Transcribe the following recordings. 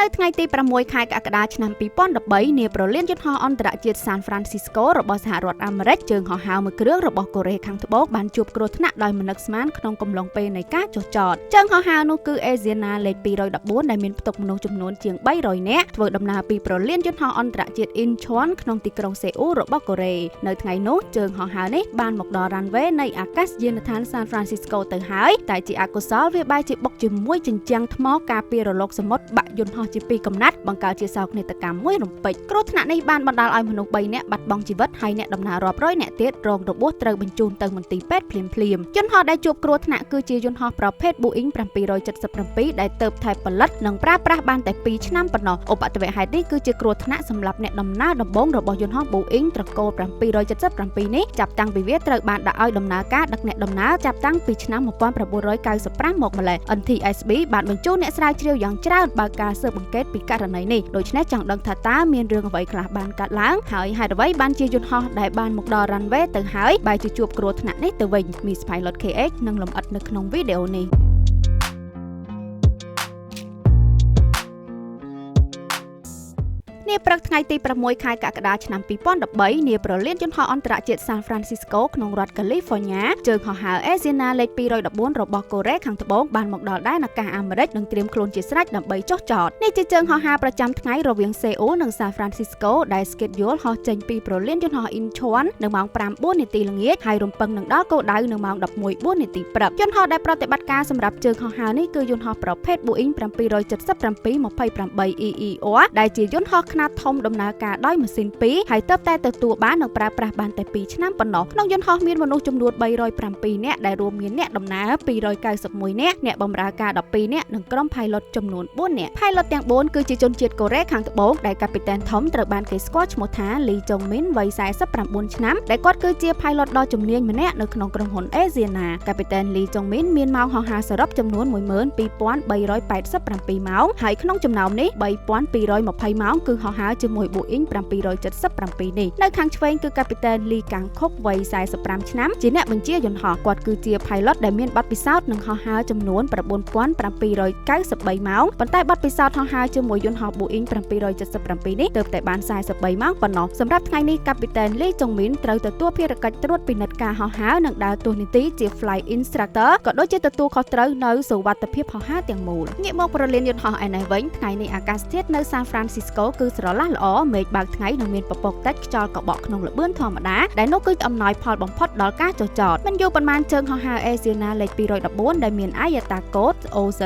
នៅថ្ងៃទី6ខែកក្កដាឆ្នាំ2013នាប្រលានយន្តហោះអន្តរជាតិ San Francisco របស់សហរដ្ឋអាមេរិកជើងហោះហើរមួយគ្រឿងរបស់កូរ៉េខាងត្បូងបានជួបគ្រោះថ្នាក់ដោយមនឹកស្មានក្នុងកំឡុងពេលនៃការចុះចតជើងហោះហើរនោះគឺ Asiana លេខ214ដែលមានផ្ទុកមនុស្សចំនួនជាង300នាក់ធ្វើដំណើរពីប្រលានយន្តហោះអន្តរជាតិ Incheon ក្នុងទីក្រុងសេអ៊ូលរបស់កូរ៉េនៅថ្ងៃនោះជើងហោះហើរនេះបានមកដល់ runway នៃអាកាសយានដ្ឋាន San Francisco ទៅហើយតែជាអកុសលវាបែរជាបុកជាមួយជញ្ជាំងថ្មការពាររលកសមុទ្របាក់យន្តហោះជាពីរកំណាត់បង្កើតជាសោកនាដកម្មមួយរំពេចគ្រោះថ្នាក់នេះបានបណ្ដាលឲ្យមនុស្ស3នាក់បាត់បង់ជីវិតហើយអ្នកដំណើររាប់រយនាក់ទៀតរងរបួសត្រូវបញ្ជូនទៅមន្ទីរពេទ្យភ្លាមៗយន្តហោះដែលជួបគ្រោះថ្នាក់គឺជាយន្តហោះប្រភេទ Boeing 777ដែលទើបតែផលិតនិងប្រើប្រាស់បានតែ2ឆ្នាំប៉ុណ្ណោះឧបទ្ទវហេតុនេះគឺជាគ្រោះថ្នាក់សម្រាប់អ្នកដំណើរដំបូងរបស់យន្តហោះ Boeing ត្រកូល777នេះចាប់តាំងពីវាត្រូវបានដាក់ឲ្យដំណើរការដឹកអ្នកដំណើរចាប់តាំងពីឆ្នាំ1995មកម្ល៉េះ NTSB បានបញ្ជូនអ្នកស្រាវជ្រាវយ៉ាងច្រើនបើកការស៊ើបអង្កេតពីករណីនេះដូច្នេះចង់ដឹងថាតើមានរឿងអ្វីខ្លះបានកើតឡើងហើយហេតុអ្វីបានជាយន្តហោះដែលបានមកដល់ runway ទៅហើយបែរជាជួបគ្រោះថ្នាក់នេះទៅវិញ Miss Pilot KX នឹងលម្អិតនៅក្នុងវីដេអូនេះនាព្រឹកថ្ងៃទី6ខែកក្កដាឆ្នាំ2013នាប្រលានយន្តហោះអន្តរជាតិ San Francisco ក្នុងរដ្ឋ California ជើងហោះហើរ Asiana លេខ214របស់កូរ៉េខាងត្បូងបានមកដល់ដែនអាកាសអាមេរិកនិងត្រៀមខ្លួនជាស្រេចដើម្បីចុះចតនេះជាជើងហោះហើរប្រចាំថ្ងៃរវាងសេអ៊ូលនិង San Francisco ដែល schedule ហោះចេញពីប្រលានយន្តហោះ Incheon នៅម៉ោង 5:04 នាទីល្ងាចហើយរំពឹងនឹងដល់គោលដៅនៅម៉ោង 11:04 នាទីព្រឹកយន្តហោះដែលប្រតិបត្តិការសម្រាប់ជើងហោះហើរនេះគឺយន្តហោះប្រភេទ Boeing 777-28 EER ដែលជាយន្តហោះខ្នាតធំដំណើរការដោយម៉ាស៊ីន2ហើយទើបតែទទួលបាននិងប្រើប្រាស់បានតែ2ឆ្នាំប៉ុណ្ណោះក្នុងយន្តហោះមានមនុស្សចំនួន307នាក់ដែលរួមមានអ្នកដំណើរ291នាក់អ្នកបម្រើការ12នាក់និងក្រុម pilot ចំនួន4នាក់ pilot ទាំង4គឺជាជនជាតិកូរ៉េខាងត្បូងដែលកាពីតែនធំត្រូវបានគេស្គាល់ឈ្មោះថា Lee Jong-min វ័យ49ឆ្នាំដែលគាត់គឺជា pilot ដ៏ជំនាញម្នាក់នៅក្នុងក្រុមហ៊ុន Asiana កាពីតែន Lee Jong-min មានម៉ោងហោះហើរសរុបចំនួន 12,387 ម៉ោងហើយក្នុងចំណោមនេះ 3,220 ម៉ោងគឺហោះហើរជាមួយ Boeing 777នេះនៅខាងឆ្វេងគឺកាពីតែន Lee Kang-kok វ័យ45ឆ្នាំជាអ្នកបញ្ជាយន្តហោះគាត់គឺជា pilot ដែលមានបទពិសោធន៍នឹងហោះហើរចំនួន 9,793 ម៉ោងប៉ុន្តែបទពិសោធន៍ហោះហើរជាមួយយន្តហោះ Boeing 777នេះទើបតែបាន43ម៉ោងប៉ុណ្ណោះសម្រាប់ថ្ងៃនេះកាពីតែន Lee Jong-min ត្រូវទទួលភារកិច្ចត្រួតពិនិត្យការហោះហើរនិងដើរតួនាទីជា flight instructor ក៏ដូចជាទទួលខុសត្រូវនៅសុវត្ថិភាពហោះហើរទាំងមូលងាកមកប្រលានយន្តហោះឯនេះវិញថ្ងៃនេះអាកាសធាតុនៅ San Francisco គឺស្រឡះល្អមេឃបើកថ្ងៃនិងមានពពកតិចខ្យល់កបក់ក្នុងល្បឿនធម្មតាដែលនោះគឺអំណោយផលបំផុតដល់ការចុះចតមិនយូរប៉ុន្មានជើងហោះហើរ Asiana លេខ214ដែលមានអាយតាកូដ OZ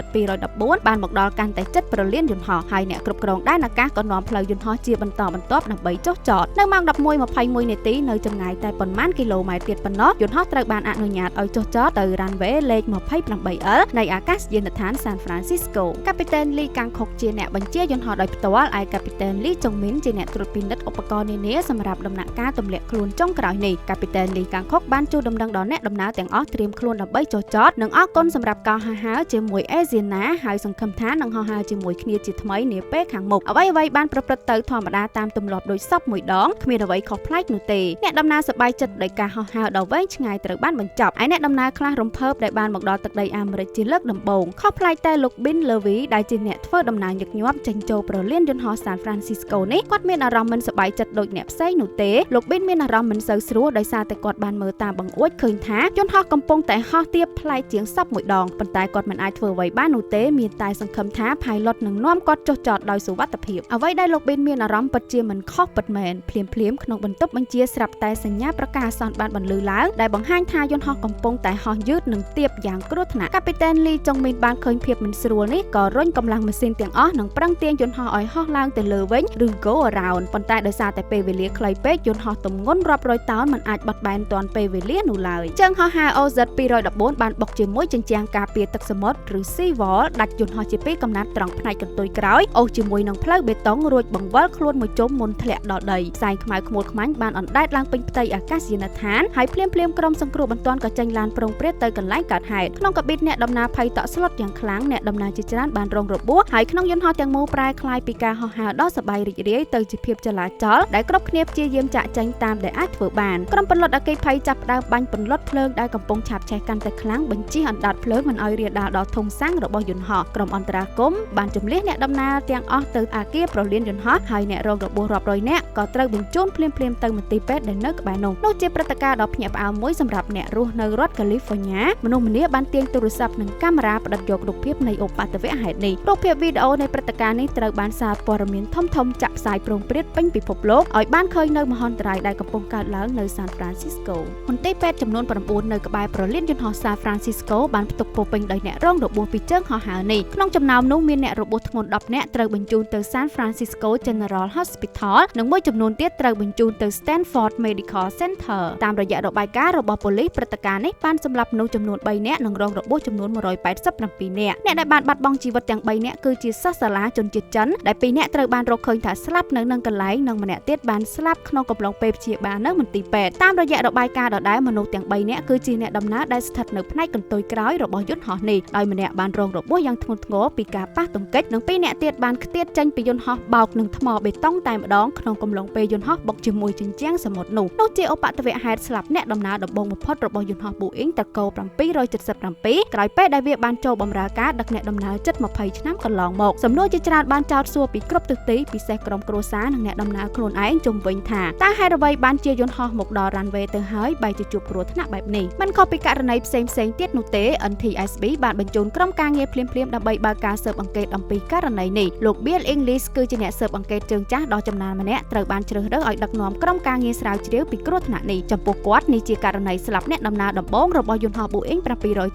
214បានមកដល់កាន់តែជិតប្រលានយន្តហោះហើយអ្នកគ្រប់គ្រងដែនអាកាសក៏នាំផ្លូវយន្តហោះជាបន្តបន្ទាប់ដើម្បីចុះចតនៅម៉ោង 11:21 នាទីនៅចម្ងាយតែប៉ុន្មានគីឡូម៉ែត្រទៀតប៉ុណ្ណោះយន្តហោះត្រូវបានអនុញ្ញាតឲ្យចុះចតទៅ runway លេខ 28L នៃអាកាសយានដ្ឋាន San Francisco កាពីតែន Lee Kang-kok ជាអ្នកបញ្ជាយន្តហោះដោយផ្ទាល់ឯកាពីតែន Lee Jong-min ជាអ្នកត្រួតពិនិត្យឧបករណ៍នានាសម្រាប់ដំណាក់កាលទម្លាក់ខ្លួនចុងក្រោយនេះកាពីតែន Lee Kang-kok បានជួលដំណឹងដល់អ្នកដំណើរទាំងអស់ត្រៀមខ្លួនដើម្បីចុះចតនិងអរគុណសម្រាប់ការហោះហើរជាមួយ Asiana ហើយសង្ឃឹមថានឹងហោះហើរជាមួយគ្នាជាថ្មីនាពេលខាងមុខអ្វីៗបានប្រព្រឹត្តទៅធម្មតាតាមទម្លាប់ដូចសពមួយដងគ្មានអ្វីខុសប្លែកនោះទេអ្នកដំណើរសប្បាយចិត្តដោយការហោះហើរដ៏វែងឆ្ងាយត្រូវបានបញ្ចប់ឯអ្នកដំណើរខ្លះរំភើបដែលបានមកដល់ទឹកដីអាមេរិកជាលើកដំបូងខុសប្លែកតែលោក Bin Levy ដែលជាអ្នកធ្វើដំណើរញឹកញាប់ចេញចូលប្រលានយន្តហោះ San Francisco នេះគាត់មានអារម្មណ៍មិនសប្បាយចិត្តដូចអ្នកផ្សេងនោះទេលោក Bin មានអារម្មណ៍មិនសូវស្រួលដោយសារតែគាត់បានមើលតាមបង្អួចឃើញថាយន្តហោះកំពុងតែហោះទាបប្លែកជាងសពមួយដងប៉ុន្តែគាត់មិនអាចធ្វើអ្វីបាននោះទេមានតែសង្ឃឹមថា pilot នឹងនាំគាត់ចុះចតដោយសុវត្ថិភាពអ្វីដែលលោក Bin មានអារម្មណ៍ពិតជាមិនខុសពិតមែនភ្លាមក្នុងបន្ទប់បញ្ជាស្រាប់តែសញ្ញាប្រកាសអាសន្នបានបន្លឺឡើងដែលបង្ហាញថាយន្តហោះកំពុងតែហោះយឺតនិងទាបយ៉ាងគ្រោះថ្នាក់កាពីតែន Lee Jong-min បានឃើញភាពមិនស្រួលនេះក៏រុញកម្លាំងម៉ាស៊ីនទាំងអស់និងប្រឹងទាញយន្តហោះឲ្យហោះឡើងទៅលើវិញឬ go around ប៉ុន្តែដោយសារតែពេលវេលាខ្លីពេកយន្តហោះទម្ងន់រាប់រយតោនមិនអាចបត់បែនទាន់ពេលវេលានោះឡើយជើងហោះហើរ OZ 214បានបុកជាមួយជញ្ជាំងការពារទឹកសមុទ្រឬ sea wall ដាច់យន្តហោះជាពីរកំណាត់ត្រង់ផ្នែកកន្ទុយក្រោយអូសជាមួយនឹងផ្លូវបេតុងរួចបង្វិលខ្លួនមួយជុំមុនធ្លាក់ដល់ដីផ្សែងខ្មៅខ្មួលខ្មាញ់បានអណ្ដែតឡើងពេញផ្ទៃអាកាសយានដ្ឋានហើយភ្លាមក្រុមសង្គ្រោះបន្ទាន់ក៏ចេញឡានប្រងព្រាតទៅកន្លែងកើតហេតុក្នុងកាប៊ីនអ្នកដំណើរភ័យតក់ស្លុតយ៉ាងខ្លាំងអ្នកដំណើរជាច្រើនបានរងរបួសហើយក្នុងយន្តហោះទាំងមូលប្រែคล้ายពីការហោះហើរដ៏សប្បាយ បាយរីករាយទៅជាភាពចលាចលដែលគ្រប់គ្នាព្យាយាមចាក់ចែងតាមដែលអាចធ្វើបានក្រុមពលរដ្ឋអគ្គិភ័យចាប់ផ្ដើមបាញ់ពន្លត់ភ្លើងដែលកំពុងឆាបឆេះកាន់តែខ្លាំងបញ្ជាអណ្ដាតភ្លើងមិនឲ្យរាលដាលដល់ធុងសាំងរបស់យន្តហោះក្រុមអន្តរាគមន៍បានជំលះអ្នកដំណើរទាំងអស់ទៅអគារប្រលានយន្តហោះហើយអ្នករងរបួសរាប់រយនាក់ក៏ត្រូវបញ្ជូនភ្លាមៗទៅមន្ទីរពេទ្យដែលនៅក្បែរនោះជាព្រឹត្តិការណ៍ដ៏ភ្ញាក់ផ្អើលមួយសម្រាប់អ្នករស់នៅរដ្ឋកាលីហ្វ័រញ៉ាមនុស្សម្នាបានទាញទូរស័ព្ទនិងកាមេរ៉ាផ្ដិតយករូបភាពនៃឧបទ្ទវហេតុនេះរូបភាពវីដេអូនៃព្រឹត្តិការណ៍នេះត្រូវបានសារព័ត៌មានធំៗចាក់ផ្សាយប្រងព្រាតពេញពិភពលោកឲ្យបានឃើញនៅមហន្តរាយដែលកំពុងកើតឡើងនៅសានហ្វ្រាន់ស៊ីស្កូមន្ទីរពេទ្យចំនួន9នៅក្បែរប្រលានយន្តហោះសានហ្វ្រាន់ស៊ីស្កូបានផ្ទុកពោពេញដោយអ្នករងរបួសពីជើងហោះហើរនេះក្នុងចំណោមនោះមានអ្នករបួសធ្ងន់10នាក់ត្រូវបញ្ជូនទៅ San Francisco General Hospital និងមួយចំនួនទៀតត្រូវបញ្ជូនទៅ Stanford Medical Center តាមរយៈរបាយការណ៍របស់ប៉ូលីសព្រឹត្តិការណ៍នេះបានសម្លាប់មនុស្សចំនួន3នាក់និងរងរបួសចំនួន187នាក់អ្នកដែលបានបាត់បង់ជីវិតទាំង3នាក់គឺជាសិស្សសាលាជនជាតិចិនដែល2នាក់ត្រូវបានរកឃើញថាស្លាប់នៅនឹងកន្លែងនិងម្នាក់ទៀតបានស្លាប់ក្នុងកំឡុងពេលព្យាបាលនៅមន្ទីរពេទ្យតាមរយៈរបាយការណ៍ដដែលមនុស្សទាំង3នាក់គឺជាអ្នកដំណើរដែលស្ថិតនៅផ្នែកកន្ទុយក្រោយរបស់យន្តហោះនេះដោយម្នាក់បានរងរបួសយ៉ាងធ្ងន់ធ្ងរពីការប៉ះទង្គិចនិង2នាក់ទៀតបានខ្ទាតចេញពីយន្តហោះបោកនឹងថ្មបេតុងតែម្ដងក្នុងកំឡុងពេលយន្តហោះបុកជាមួយជញ្ជាំងសមុទ្រនោះជាឧបទ្ទវហេតុស្លាប់អ្នកដំណើរដំបូងបំផុតរបស់យន្តហោះ Boeing តកោ777ក្រោយពេលដែលវាបានចូលបម្រើការដឹកអ្នកដំណើរជិត20ឆ្នាំកន្លងមកសំណួរជាច្រើនបានចោទសួរពីគ្រប់ទិសទីពិសេសក្រុមគ្រួសារនិងអ្នកដំណើរខ្លួនឯងជុំវិញថាតើហេតុអ្វីបានជាយន្តហោះមកដល់ runway ទៅហើយបែរជាជួបគ្រោះថ្នាក់បែបនេះមិនខុសពីករណីផ្សេងៗទៀតនោះទេ NTSB បានបញ្ជូនក្រុមការងារភ្លាមៗដើម្បីបើកការស៊ើបអង្កេតអំពីករណីនេះលោក Bill English គឺជាអ្នកស៊ើបអង្កេតជើងចាស់ដ៏ចំណានម្នាក់ត្រូវបានជ្រើសរើសឲ្យដឹកនាំក្រុមការងារស្រាវជ្រាវពីគ្រោះថ្នាក់នេះចំពោះគាត់នេះជាករណីស្លាប់អ្នកដំណើរដំបូងរបស់យន្តហោះ Boeing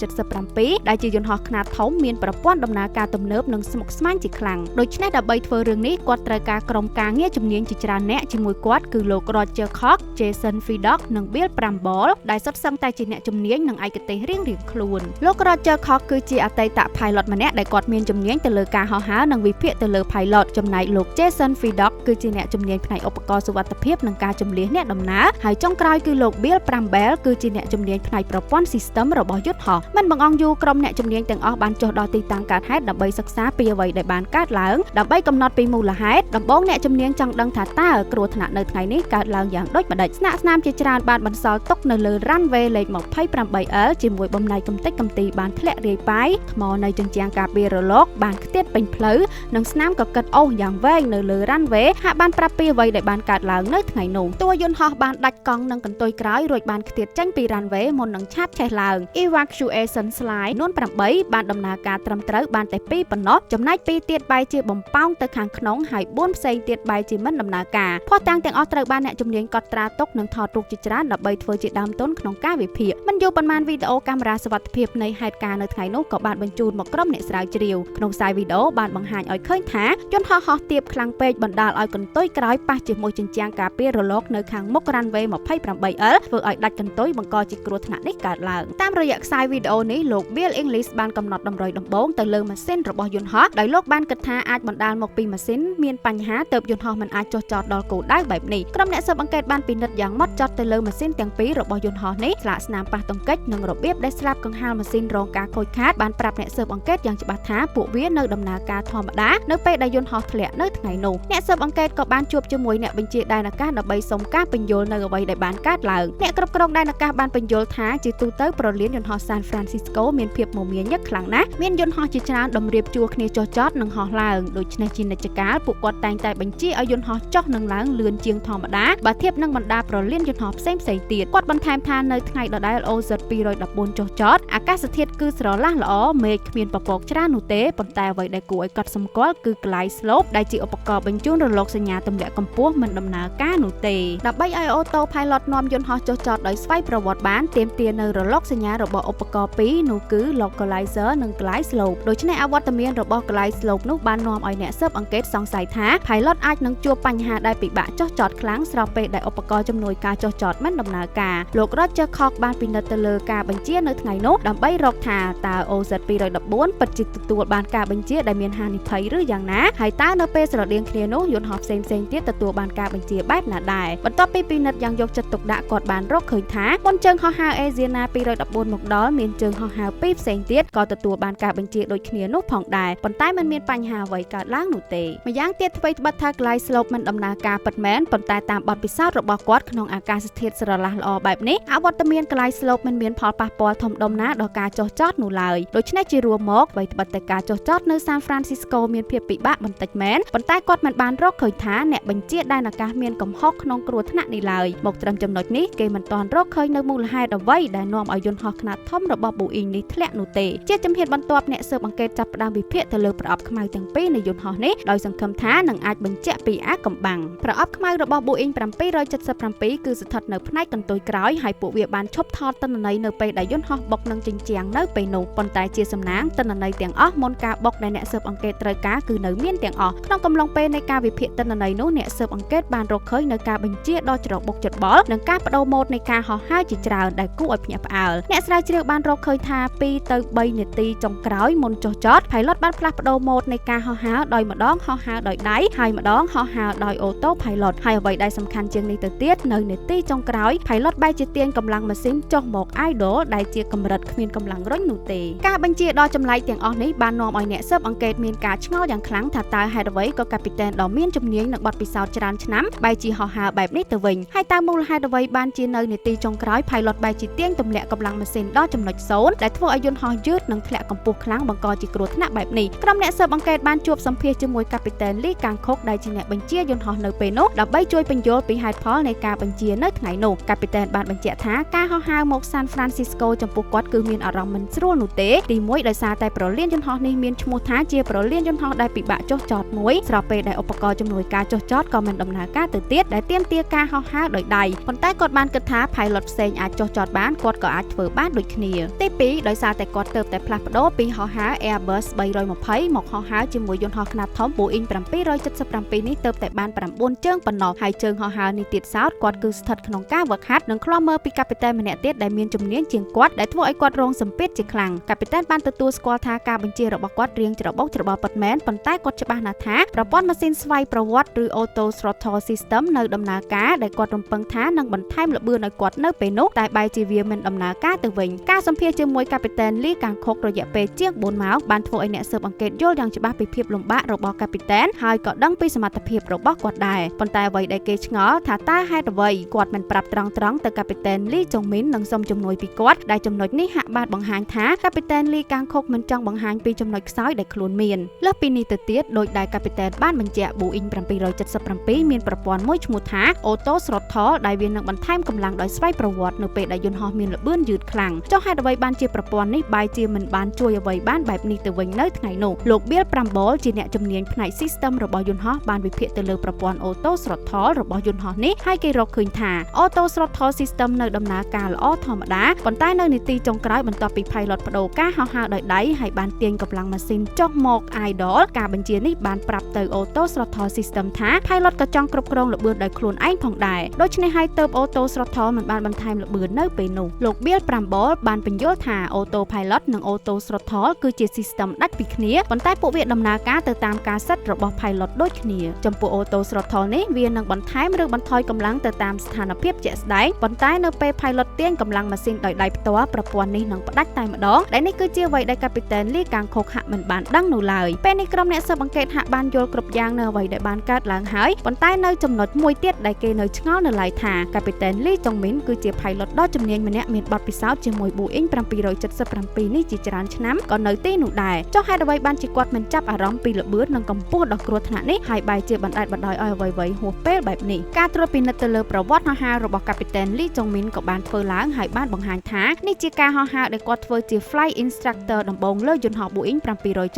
777ដែលជាយន្តហោះខ្នាតធំមានប្រព័ន្ធដំណើរការទំនើបនិងស្មុគស្មាញជាខ្លាំងដូច្នេះដើម្បីធ្វើរឿងនេះគាត់ត្រូវការក្រុមការងារជំនាញជាច្រើនអ្នកជាមួយគាត់គឺលោក Roger Koch, Jason Fidok និង Bill Bramble ដែលសុទ្ធសឹងតែជាអ្នកជំនាញនិងឯកទេសរៀងៗខ្លួនលោក Roger Koch គឺជាអតីត pilot ម្នាក់ដែលគាត់មានជំនាញទៅលើការហោះហើរនិងវិភាគទៅលើ pilot ចំណែកលោក Jason Fidok គឺជាអ្នកជំនាញផ្នែកឧបករណ៍សុវត្ថិភាពនិងការជំនះអ្នកដំណើរហើយចុងក្រោយគឺលោក Bill Bramble គឺជាអ្នកជំនាញផ្នែកប្រព័ន្ធ system របស់យន្តហោះមិនបង្អង់យូរក្រុមអ្នកជំនាញទាំងអស់បានចុះដល់ទីតាំងកើតហេតុដើម្បីសិក្សាពីអ្វីដែលបានកើតឡើងដើម្បីកំណត់ពីមូលហេតុដំបូងអ្នកជំនាញចង់ដឹងថាតើគ្រោះថ្នាក់នៅថ្ងៃនេះកើតឡើងយ៉ាងដូចម្តេចស្នាក់ស្នាមជាច្រើនបានបន្សល់ទុកនៅលើ runway លេខ 28L ជាមួយបំណែកកំទេចកំទីបានធ្លាក់រាយប៉ាយថ្មនៃជញ្ជាំងការពាររលកបានខ្ទាតពេញផ្លូវនិងស្នាមក៏កិតអូសយ៉ាងវែងនៅលើ runway ហាក់បានប្រាប់ពីអ្វីដែលបានកើតឡើងនៅថ្ងៃនោះតួយន្តហោះបានដាច់កង់និងកន្ទុយក្រោយរួចបានខ្ទាតចេញពី runway មុននឹងឆាបឆេះឡើង Evacuation slide នួន8បានដំណើរការត្រឹមត្រូវបានតែ2ប៉ុណ្ណោះចំណែក2ទៀតបែរជាបំប៉ោងទៅខាងក្នុងហើយ4ផ្សេងទៀតបែរជាមិនដំណើរការភស្តុតាងទាំងអស់ត្រូវបានអ្នកជំនាញកត់ត្រាទុកនិងថតរូបជាច្រើនដើម្បីធ្វើជាដើមទុនក្នុងការវិភាគមិនយូរប៉ុន្មានវីដេអូកាមេរ៉ាសុវត្ថិភាពនៃហេតុការណ៍នៅថ្ងៃនោះក៏បានបញ្ជូនមកក្រុមអ្នកស្រាវជ្រាវក្នុងខ្សែវីដេអូបានបង្ហាញឲ្យឃើញថាយន្តហោះហោះទាបខ្លាំងពេកបណ្ដាលឲ្យកន្ទុយក្រោយប៉ះជាមួយជញ្ជាំងការពាររលកនៅខាងមុខ runway 28L ធ្វើឲ្យដាច់កន្ទុយបង្កជាគ្រោះថ្នាក់នេះកើតឡើងតាមរយៈខ្សែវីដេអូនេះលោក Bill English បានកំណត់តម្រុយដំបូងទៅលើម៉ាស៊ីនរបស់យន្តហោះដោយលោកបានគិតថាអាចបណ្ដាលមកពីម៉ាស៊ីនមានបញ្ហាទើបយន្តហោះមិនអាចចុះចតដល់គោលដៅបែបនេះក្រុមអ្នកស៊ើបអង្កេតបានពិនិត្យយ៉ាងម៉ត់ចត់ទៅលើម៉ាស៊ីនទាំងពីររបស់យន្តហោះនេះស្លាកស្នាមប៉ះទង្គិចនិងរបៀបដែលស្លាបកង្ហារម៉ាស៊ីនរងការខូចខាតបានប្រាប់អ្នកស៊ើបអង្កេតយ៉ាងច្បាស់ថាពួកវានៅដំណើរការធម្មតានៅពេលដែលយន្តហោះធ្លាក់នៅថ្ងៃនោះអ្នកស៊ើបអង្កេតក៏បានជួបជាមួយអ្នកបញ្ជាដែនអាកាសដើម្បីសុំការពន្យល់នៅអ្វីដែលបានកើតឡើងអ្នកគ្រប់គ្រងដែនអាកាសបានពន្យល់ថាជាទូទៅប្រលានយន្តហោះ San Francisco មានភាពមមាញឹកខ្លាំងណាស់មានយន្តហោះជាច្រើនតម្រៀបជួរគ្នាចុះចតនិងហោះឡើងដូច្នេះជានិច្ចកាលពួកគាត់តែងតែបញ្ជាឲ្យយន្តហោះចុះនិងឡើងលឿនជាងធម្មតាបើធៀបនឹងបណ្ដាប្រលានយន្តហោះផ្សេងៗទៀតគាត់បន្ថែមថានៅថ្ងៃដដែល OZ 214ចុះចតអាកាសធាតុគឺស្រឡះល្អមេឃគ្មានពពកច្រើននោះទេប៉ុន្តែអ្វីដែលគួរឲ្យកត់សម្គាល់គឺ glide slope ដែលជាឧបករណ៍បញ្ជូនរលកសញ្ញាទម្លាក់កម្ពស់មិនដំណើរការនោះទេដើម្បីឲ្យ auto pilot នាំយន្តហោះចុះចតដោយស្វ័យប្រវត្តិបានទាមទារនៅរលកសញ្ញារបស់ឧបករណ៍ពីរនោះគឺ localizer និង glide slope ដូច្នេះអវត្តមានរបស់ glide slope នោះបាននាំឲ្យអ្នកស៊ើបអង្កេតសង្ស័យថា pilot អាចនឹងជួបបញ្ហាដែលពិបាកចុះចតខ្លាំងស្របពេលដែលឧបករណ៍ជំនួយការចុះចតមិនដំណើរការលោក Roger Koch បានពិនិត្យទៅលើការបញ្ជានៅថ្ងៃនោះដើម្បីរកថាតើ OZ 214ពិតជាទទួលបានការបញ្ជាដែលមានហានិភ័យឬយ៉ាងណាហើយតើនៅពេលស្រដៀងគ្នានោះយន្តហោះផ្សេងៗទៀតទទួលបានការបញ្ជាបែបណាដែរបន្ទាប់ពីពិនិត្យយ៉ាងយកចិត្តទុកដាក់គាត់បានរកឃើញថាមុនជើងហោះហើរ Asiana 214មកដល់មានជើងហោះហើរពីរផ្សេងទៀតក៏ទទួលបានការបញ្ជាដូចគ្នានោះផងដែរប៉ុន្តែមិនមានបញ្ហាអ្វីកើតឡើងនោះទេម្យ៉ាង ទៀតអ្វីត្បិតថាក្លាយ slope មិនដំណើរការពិតមែនប៉ុន្តែតាមបទពិសោធន៍របស់គាត់ក្នុងអាកាសធាតុស្រឡះល្អបែបនេះអវត្តមានក្លាយ slope មិនមានផលប៉ះពាល់ធំដុំណាដល់ការចុះចតនោះឡើយដូច្នេះជារួមមកអ្វីត្បិតតែការចុះចតនៅ San Francisco មានភាពពិបាកបន្តិចមែនប៉ុន្តែគាត់មិនបានរកឃើញថាអ្នកបញ្ជាដែនអាកាសមានកំហុសក្នុងគ្រោះថ្នាក់នេះឡើយមកត្រឹមចំណុចនេះគេមិនទាន់រកឃើញនៅមូលហេតុអ្វីដែលនាំឲ្យយន្តហោះខ្នាតធំរបស់ Boeing នេះធ្លាក់នោះទេជាជំហានបន្ទាប់អ្នកស៊ើបអង្កេតចាប់ផ្ដើមវិភាគទៅលើប្រអប់ខ្មៅទាំងពីរនៃយន្តហោះនេះដោយសង្ឃឹមថានឹងអាចបញ្ជាក់ពីអាកំបាំងប្រអប់ខ្មៅរបស់ Boeing 777គឺស្ថិតនៅផ្នែកកន្ទុយក្រោយហើយពួកវាបានឈប់ថតទិន្នន័យនៅពេលដែលយន្តហោះបុកនឹងជញ្ជាំងនៅពេលនោះប៉ុន្តែជាសំណាងទិន្នន័យទាំងអស់មុនការបុកដែលអ្នកស៊ើបអង្កេតត្រូវការគឺនៅមានទាំងអស់ក្នុងកំឡុងពេលនៃការវិភាគទិន្នន័យនោះអ្នកស៊ើបអង្កេតបានរកឃើញនៅការបញ្ជាដ៏ច្របុកច្របល់និងការបដូរម៉ូដនៃការហោះហើរជាច្រើនដែលគួរឲ្យភ្ញាក់ផ្អើលអ្នកស្រាវជ្រាវបានរកឃើញថា2ទៅ3នាទីចុងក្រោយមុនចុះចត Pilot បានផ្លាស់ប្ដូរម៉ូដនៃការហោះហើរដោយម្ដងហោះហើរដោយដៃហើយម្ដងហោះហើរដោយ Auto Pilot ហើយអ្វីដែលសំខាន់ជាងនេះទៅទៀតនៅនាទីចុងក្រោយ Pilot បែរជាទាញកម្លាំងម៉ាស៊ីនចុះមក idle ដែលជាកម្រិតគ្មានកម្លាំងរុញនោះទេការបញ្ជាដ៏ចម្លែកទាំងអស់នេះបាននាំឲ្យអ្នកស៊ើបអង្កេតមានការឆ្ងល់យ៉ាងខ្លាំងថាតើហេតុអ្វីក៏កាពីតែនដ៏មានជំនាញនិងបទពិសោធន៍ច្រើនឆ្នាំបែរជាហោះហើរបែបនេះទៅវិញហើយតើមូលហេតុអ្វីបានជានៅនាទីចុងក្រោយ Pilot បែរជាទាញទម្លាក់កម្លាំងម៉ាស៊ីនដល់ចំណុច0ដែលធ្វើឲ្យយន្តហោះយឺតនិងធ្លាក់កម្ពស់ខ្លាំងបង្កជាគ្រោះថ្នាក់បែបនេះក្រុមអ្នកស៊ើបអង្កេតបានជួបសម្ភាសជាមួយកាពីតែន Lee Kang-kok ដែលជាអ្នកបញ្ជាយន្តហោះនៅពេលនោះដើម្បីជួយពន្យល់ពីហេតុផលនៃការបញ្ជានៅថ្ងៃនោះកាពីតែនបានបញ្ជាក់ថាការហោះហើរមក San Francisco ចំពោះគាត់គឺមានអារម្មណ៍មិនស្រួលនោះទេទីមួយដោយសារតែប្រលានយន្តហោះនេះមានឈ្មោះថាជាប្រលានយន្តហោះដែលពិបាកចុះចតមួយស្របពេលដែលឧបករណ៍ជំនួយការចុះចតក៏មិនដំណើរការទៅទៀតដែលទាមទារការហោះហើរដោយដៃប៉ុន្តែគាត់បានគិតថា Pilot ផ្សេងអាចចុះចតបានគាត់ក៏អាចធ្វើបានដូចគ្នាទី2ដោយសារតែគាត់ទើបតែផ្លាស់ប្ដូរពីហោះហើរ Airbus 320មកហោះហើរជាមួយយន្តហោះខ្នាតធំ Boeing 777នេះទើបតែបាន9ជើងប៉ុណ្ណោះហើយជើងហោះហើរនេះទៀតសោតគាត់គឺស្ថិតក្នុងការវឹកហាត់និងឃ្លាំមើលពីកាពីតែនម្នាក់ទៀតដែលមានជំនាញជាងគាត់ដែលធ្វើឲ្យគាត់រងសម្ពាធជាខ្លាំងកាពីតែនបានទទួលស្គាល់ថាការបញ្ជារបស់គាត់រៀងច្របូកច្របល់ពិតមែនប៉ុន្តែគាត់ច្បាស់ណាស់ថាប្រព័ន្ធម៉ាស៊ីនស្វ័យប្រវត្តិឬ Auto Throttle System នៅដំណើរការដែលគាត់រំពឹងថានឹងបន្ថែមល្បឿនឲ្យគាត់នៅពេលនោះតែបែរជាវាមិនដំណើរការទៅវិញការសម្ភាសជាមួយកាពីតែន Lee Kang-kok រយៈពេលជាង4ម៉ោងបានធ្វើឲ្យអ្នកស៊ើបអង្កេតយល់យ៉ាងច្បាស់ពីភាពលំបាករបស់កាពីតែនហើយក៏ដឹងពីសមត្ថភាពរបស់គាត់ដែរប៉ុន្តែអ្វីដែលគេឆ្ងល់ថាតើហេតុអ្វីគាត់មិនប្រាប់ត្រង់ៗទៅកាពីតែន Lee Jong-min និងសុំជំនួយពីគាត់ដែលចំណុចនេះហាក់បានបង្ហាញថាកាពីតែន Lee Kang-kok មិនចង់បង្ហាញពីចំណុចខ្សោយដែលខ្លួនមានលើសពីនេះទៅទៀតដោយដែលកាពីតែនបានបញ្ជាក់ Boeing 777មានប្រព័ន្ធមួយឈ្មោះថា Auto Throttle ដែលវានឹងបន្ថែមកម្លាំងដោយស្វ័យប្រវត្តិនៅពេលដែលយន្តហោះមានល្បឿនយឺតខ្លាំងចុះហេតុអ្វីបានជាប្រព័ន្ធនេះបែរជាមិនបានជួយអ្វីបានបែបនេះទៅវិញនៅថ្ងៃនោះលោក Bill Pramble ជាអ្នកជំនាញផ្នែក System របស់យន្តហោះបានវិភាគទៅលើប្រព័ន្ធ Auto Throttle របស់យន្តហោះនេះហើយគេរកឃើញថា Auto Throttle System នៅដំណើរការល្អធម្មតាប៉ុន្តែនៅនាទីចុងក្រោយបន្ទាប់ពី Pilot បដូរការហោះហើរដោយដៃហើយបានទាញកម្លាំងម៉ាស៊ីនចុះមក idle ការបញ្ជានេះបានប្រាប់ទៅ Auto Throttle System ថា Pilot ក៏ចង់គ្រប់គ្រងល្បឿនដោយខ្លួនឯងផងដែរដូច្នេះហើយទើប Auto Throttle មិនបានបន្ថែមល្បឿននៅពេលនោះលោក Bill Pramble បានពន្យល់ថា Auto Pilot និង Auto Throttle គឺជា System ដាច់ពីគ្នាប៉ុន្តែពួកវាដំណើរការទៅតាមការសិតរបស់ Pilot ដូចគ្នាចំពោះ Auto Throttle នេះវានឹងបន្ថែមឬបន្ថយកម្លាំងទៅតាមស្ថានភាពជាក់ស្ដែងប៉ុន្តែនៅពេល Pilot ទាញកម្លាំងម៉ាស៊ីនដោយដៃផ្ទាល់ប្រព័ន្ធនេះនឹងផ្ដាច់តែម្ដងដែលនេះគឺជាអ្វីដែលកាពីតែន Lee Kang-kok ហាក់មិនបានដឹងនោះឡើយពេលនេះក្រុមអ្នកស៊ើបអង្កេតហាក់បានយល់គ្រប់យ៉ាងនៅអ្វីដែលបានកើតឡើងហើយប៉ុន្តែនៅចំណុចមួយទៀតដែលគេនៅឆ្ងល់នៅឡើយថាកាពីតែន Lee Jong-min គឺជា Pilot ដ៏ជំនាញម្នាក់មានបទពិសោធន៍ជាមួយ Boeing 777នេះជាច្រើនឆ្នាំក៏នៅទីនោះដែរចុះហេតុអ្វីបានជាគាត់មិនចាប់អារម្មណ៍ពីល្បឿននិងកម្ពស់ដ៏គ្រោះថ្នាក់នេះហើយបែរជាបណ្តែតបណ្ដោយឲ្យអ្វីៗហួសពេលបែបនេះការត្រួតពិនិត្យទៅលើប្រវត្តិហោះហើររបស់កាពីតែន Lee Jong-min ក៏បានធ្វើឡើងហើយបានបង្ហាញថានេះជាការហោះហើរដែលគាត់ធ្វើជា Flight Instructor ដំបូងលើយន្តហោះ Boeing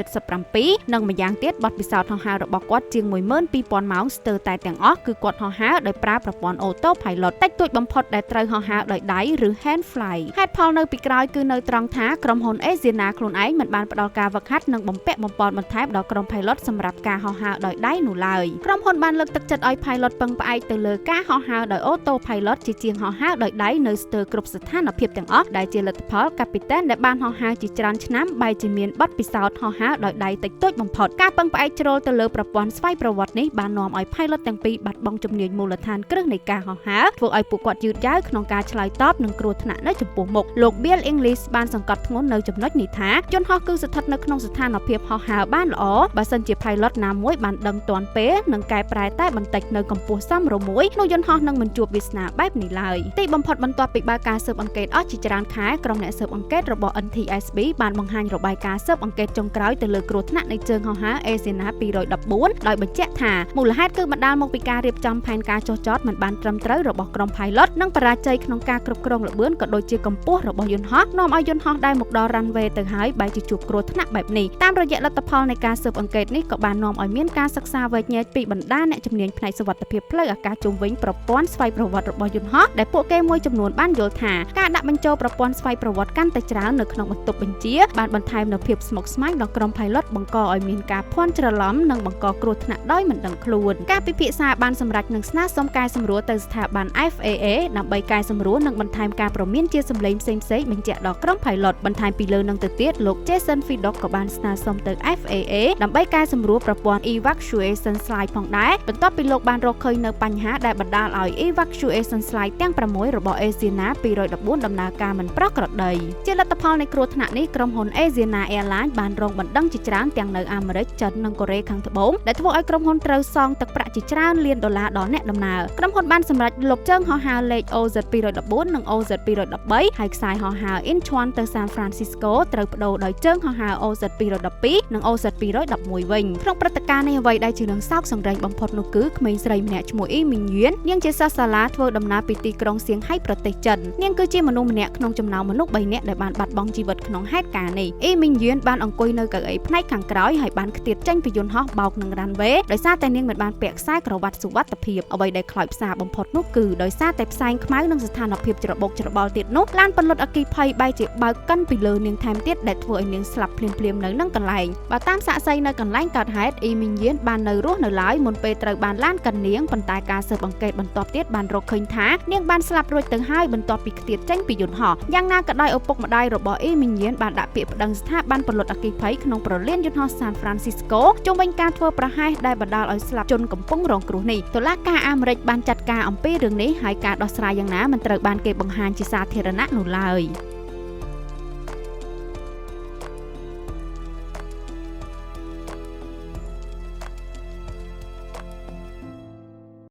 777និងម្យ៉ាងទៀតបទពិសោធន៍ហោះហើររបស់គាត់ជាង 12000 ម៉ោងស្ទើរតែទាំងអស់គឺគាត់ហោះហើរដោយប្រើប្រព័ន្ធ Auto Pilot តិចតួចបំផុតដែលត្រូវហោះហើរដោយដៃឬ hand fly ហេតុផលនៅពីក្រោយគឺនៅត្រង់ថាក្រុមហ៊ុន Asiana ខ្លួនឯងមិនបានផ្ដល់ការវឹកហាត់និងបំពាក់បំពន់បន្ថែមដល់ក្រុម Pilot សម្រាប់ការហោះហើរដោយដៃនោះឡើយក្រុមហ៊ុនបានលើកទឹកចិត្តឲ្យ Pilot ពឹងផ្អែកទៅលើការហោះហើរដោយ Auto Pilot ជាជាងហោះហើរដោយដៃនៅស្ទើរគ្រប់ស្ថានភាពទាំងអស់ដែលជាលទ្ធផលកាពីតែនដែលបានហោះហើរជាច្រើនឆ្នាំបែរជាមានបទពិសោធន៍ហោះហើរដោយដៃតិចតួចបំផុតការពឹងផ្អែកជ្រុលទៅលើប្រព័ន្ធស្វ័យប្រវត្តិនេះបាននាំឲ្យ Pilot ទាំងពីរបាត់បង់ជំនាញមូលដ្ឋានគ្រឹះនៃការហោះហើរធ្វើឲ្យពួកគាត់យឺតយ៉ាវក្នុងការឆ្លើយតបនឹងគ្រោះថ្នាក់នៅចំពោះមុខលោក Bill English បានសង្កត់ធ្ងន់នៅចំណុចនេះថាយន្តហោះគឺស្ថិតនៅក្នុងស្ថានភាពហោះហើរបានល្អបើសិនជា Pilot ណាមួយ មួយបានដឹងទាន់ពេលនឹងកែប្រែតែបន្តិចនៅកម្ពស់សមរម្យមួយនោះយន្តហោះនឹងមិនជួបវាសនាបែបនេះឡើយទីបំផុតបន្ទាប់ពីបើកការស៊ើបអង្កេតអស់ជាច្រើនខែក្រុមអ្នកស៊ើបអង្កេតរបស់ NTSB បានបង្ហាញរបាយការណ៍ស៊ើបអង្កេតចុងក្រោយទៅលើគ្រោះថ្នាក់នៃជើងហោះហើរ Asiana 214ដោយបញ្ជាក់ថាមូលហេតុគឺបណ្ដាលមកពីការរៀបចំផែនការចុះចតមិនបានត្រឹមត្រូវរបស់ក្រុម Pilot និងបរាជ័យក្នុងការគ្រប់គ្រងល្បឿនក៏ដូចជាកម្ពស់របស់យន្តហោះនាំឲ្យយន្តហោះដែលមកដល់ runway ទៅហើយបែរជាជួបគ្រោះថ្នាក់បែបនេះតាមរយៈលទ្ធផលនៃការស៊ើបអង្កេតនេះក៏បាននាំឲ្យមានការសិក្សាវែកញែកពីបណ្ដាអ្នកជំនាញផ្នែកសុវត្ថិភាពផ្លូវអាកាសជុំវិញប្រព័ន្ធស្វ័យប្រវត្តិរបស់យន្តហោះដែលពួកគេមួយចំនួនបានយល់ថាការដាក់បញ្ចូលប្រព័ន្ធស្វ័យប្រវត្តិកាន់តែច្រើននៅក្នុងបន្ទប់បញ្ជាបានបន្ថែមនូវភាពស្មុគស្មាញដល់ក្រុម Pilot បង្កឲ្យមានការភ័ន្តច្រឡំនិងបង្កគ្រោះថ្នាក់ដោយមិនដឹងខ្លួនការពិភាក្សាបានសម្រេចនឹងស្នើសុំកែសម្រួលទៅស្ថាប័ន FAA ដើម្បីកែសម្រួលនិងបន្ថែមការព្រមានជាសម្លេងផ្សេងៗបញ្ជាក់ដល់ក្រុម Pilot បន្ថែមពីលើនឹងទៅទៀតលោក Jason Fidok ក៏បានស្នើសុំទៅ FAA ដើម្បីកែសម្រួលប្រព័ន្ធ Evacuation Slide ផងដែរបន្ទាប់ពីលោកបានរកឃើញនៅបញ្ហាដែលបណ្ដាលឲ្យ Evacuation Slide ទាំង6របស់ Asiana 214ដំណើរការមិនប្រក្រតីជាលទ្ធផលនៃគ្រោះថ្នាក់នេះក្រុមហ៊ុន Asiana Airlines បានរងបណ្ដឹងជាច្រើនទាំងនៅអាមេរិកចិននិងកូរ៉េខាងត្បូងដែលធ្វើឲ្យក្រុមហ៊ុនត្រូវសងទឹកប្រាក់ជាច្រើនលានដុល្លារដល់អ្នកដំណើរក្រុមហ៊ុនបានសម្រេចលុបជើងហោះហើរលេខ OZ214 និង OZ213 ហើយខ្សែហោះហើរ Incheon ទៅ San Francisco ត្រូវបដូរដោយជើងហោះហើរ OZ212 និង OZ211 វិញក្នុងព្រឹត្តិការណ៍នេះអ្វីដែលជារឿងសោកសង្រេងបំផុតនោះគឺក្មេងស្រីម្នាក់ឈ្មោះ Lee Mingyuan នាងជាសិស្សសាលាធ្វើដំណើរពីទីក្រុងសៀងហៃប្រទេសចិននាងគឺជាមនុស្សម្នាក់ក្នុងចំណោមមនុស្ស3នាក់ដែលបានបាត់បង់ជីវិតក្នុងហេតុការណ៍នេះ Lee Mingyuan បានអង្គុយនៅកៅអីផ្នែកខាងក្រោយហើយបានខ្ទាតចេញពីយន្តហោះបោកនឹង runway ដោយសារតែនាងមិនបានពាក់ខ្សែក្រវ៉ាត់សុវត្ថិភាពអ្វីដែលខ្លោចផ្សាបំផុតនោះគឺដោយសារតែផ្សែងខ្មៅនិងស្ថានភាពច្របូកច្របល់ទៀតនោះឡានពន្លត់អគ្គិភ័យបែរជាបើកកិនពីលើនាងថែមទៀតដែលធ្វើឲ្យនាងស្លាប់ភ្លាមៗនៅនឹងកន្លែងបើតាមសាក្សីនៅកន្លែងកើតហេតុ Lee Mingyuan បាននៅរស់នៅឡើយមុនពេលត្រូវបានឡានកិននាងប៉ុន្តែការស៊ើបអង្កេតបន្ទាប់ទៀតបានរកឃើញថានាងបានស្លាប់រួចទៅហើយបន្ទាប់ពីខ្ទាតចេញពីយន្តហោះយ៉ាងណាក៏ដោយឪពុកម្ដាយរបស់ Lee Mingyuan បានដាក់ពាក្យប្តឹងស្ថាប័នពន្លត់អគ្គិភ័យក្នុងប្រលានយន្តហោះ San Francisco ជុំវិញការធ្វើប្រហែសដែលបណ្ដាលឲ្យស្លាប់ជនកំពុងរងគ្រោះនេះតុលាការអាមេរិកបានចាត់ការអំពីរឿងនេះហើយការដោះស្រាយយ៉ាងណាមិនត្រូវបានគេបង្ហាញជាសាធារណៈនោះឡើយ